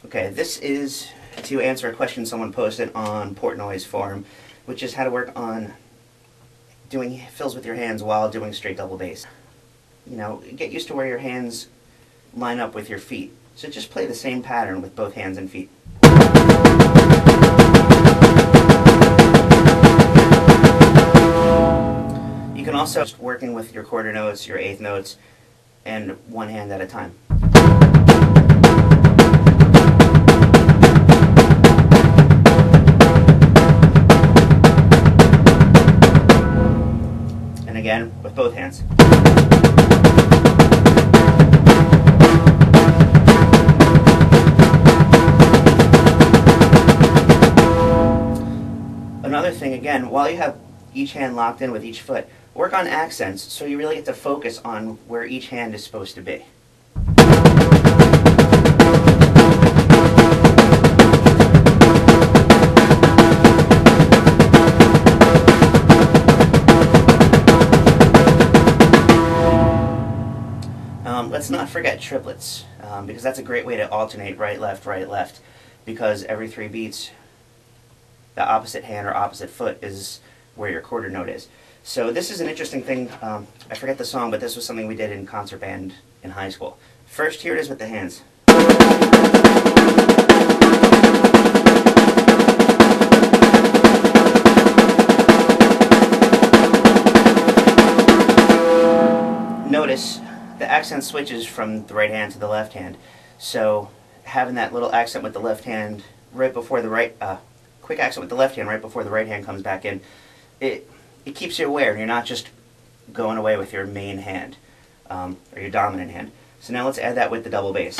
Okay, this is to answer a question someone posted on Portnoy's forum, which is how to work on doing fills with your hands while doing straight double bass. You know, get used to where your hands line up with your feet. So just play the same pattern with both hands and feet. You can also just working with your quarter notes, your eighth notes, and one hand at a time. And again, with both hands. Another thing, again, while you have each hand locked in with each foot, work on accents so you really get to focus on where each hand is supposed to be. Let's not forget triplets, because that's a great way to alternate right, left, because every 3 beats, the opposite hand or opposite foot is where your quarter note is. So this is an interesting thing. I forget the song, but this was something we did in concert band in high school. First, here it is with the hands. Notice the accent switches from the right hand to the left hand. So having that little accent with the left hand right before the right, quick accent with the left hand right before the right hand comes back in, it keeps you aware. You're not just going away with your main hand, or your dominant hand. So now let's add that with the double bass.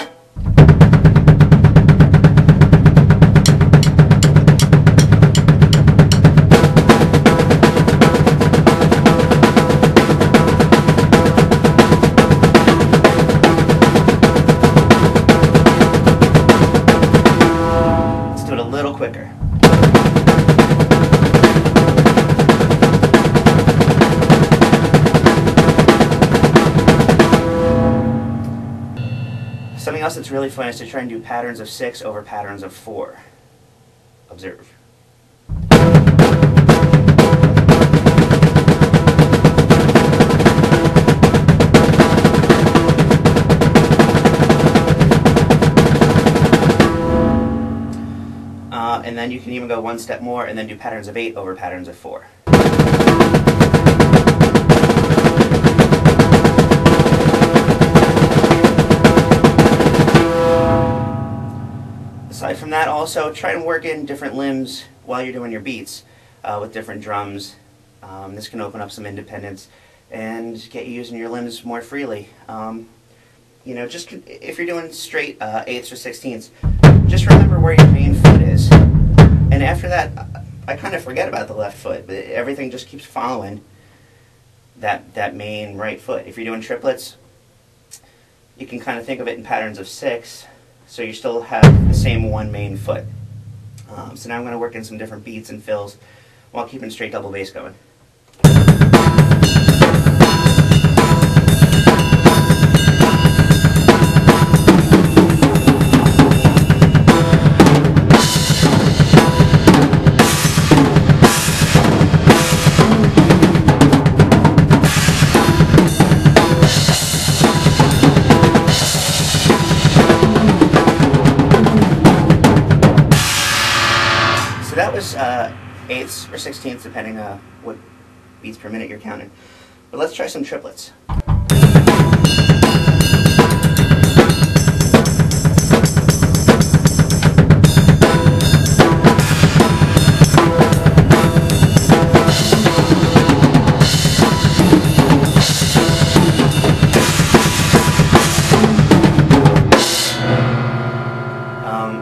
Let's do it a little quicker. Something else that's really fun is to try and do patterns of 6 over patterns of 4. Observe. And then you can even go one step more and then do patterns of 8 over patterns of 4. Aside from that, also try and work in different limbs while you're doing your beats with different drums. This can open up some independence and get you using your limbs more freely. You know, just if you're doing straight 8ths or 16ths, just remember where your main foot is. And after that, I kind of forget about the left foot. Everything just keeps following that main right foot. If you're doing triplets, you can kind of think of it in patterns of 6. So you still have the same one main foot. So now I'm going to work in some different beats and fills while keeping straight double bass going. So that was 8ths or 16ths, depending on what beats per minute you're counting. But let's try some triplets.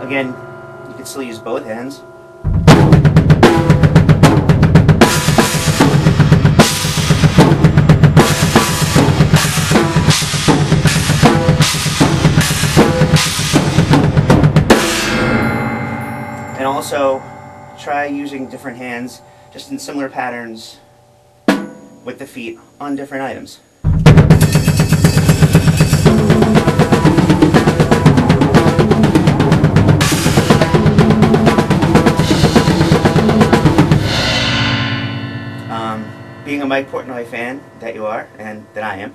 Again, you can still use both hands. And also try using different hands just in similar patterns with the feet on different items. Mike Portnoy fan that you are, and that I am,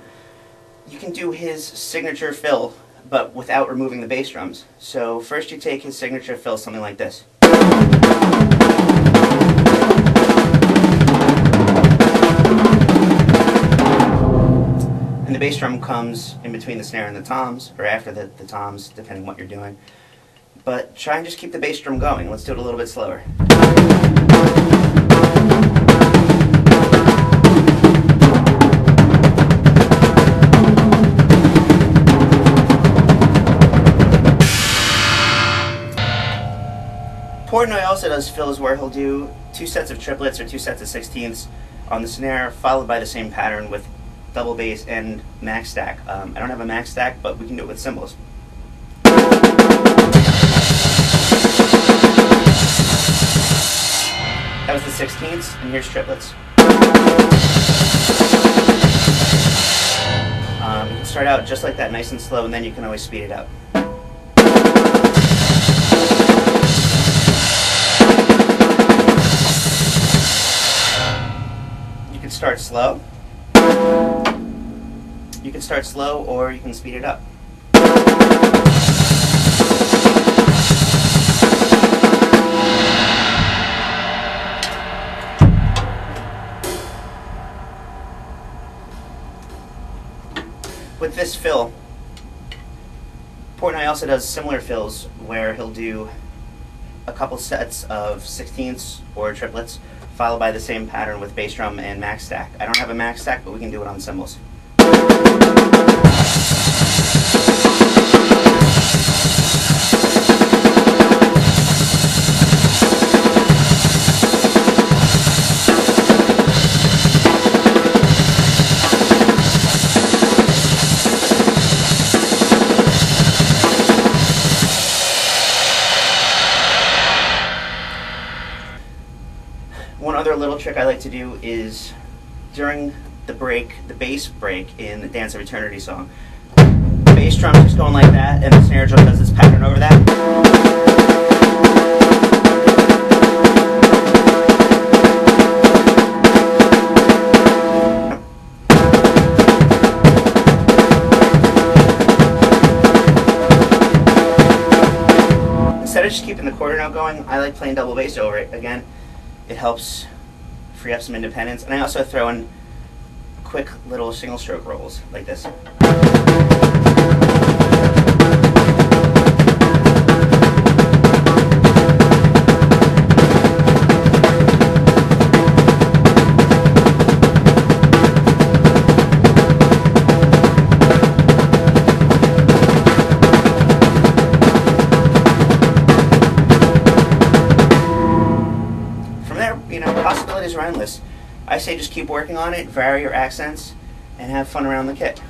you can do his signature fill, but without removing the bass drums. So first you take his signature fill, something like this. And the bass drum comes in between the snare and the toms, or after the toms, depending on what you're doing. But try and just keep the bass drum going. Let's do it a little bit slower. Portnoy also does fills where he'll do 2 sets of triplets or 2 sets of 16ths on the snare, followed by the same pattern with double bass and max stack. I don't have a max stack, but we can do it with cymbals. That was the 16ths, and here's triplets. You can start out just like that, nice and slow, and then you can always speed it up. You can start slow. You can start slow, or you can speed it up. With this fill, Portnoy also does similar fills where he'll do a couple sets of 16ths or triplets, followed by the same pattern with bass drum and max stack. I don't have a max stack, but we can do it on cymbals. One other little trick I like to do is during the break, the bass break in the Dance of Eternity song, the bass drum is going like that, and the snare drum does this pattern over that. Instead of just keeping the quarter note going, I like playing double bass over it. Again, it helps free up some independence, and I also throw in quick little single stroke rolls like this. Possibilities are endless. I say just keep working on it, vary your accents, and have fun around the kit.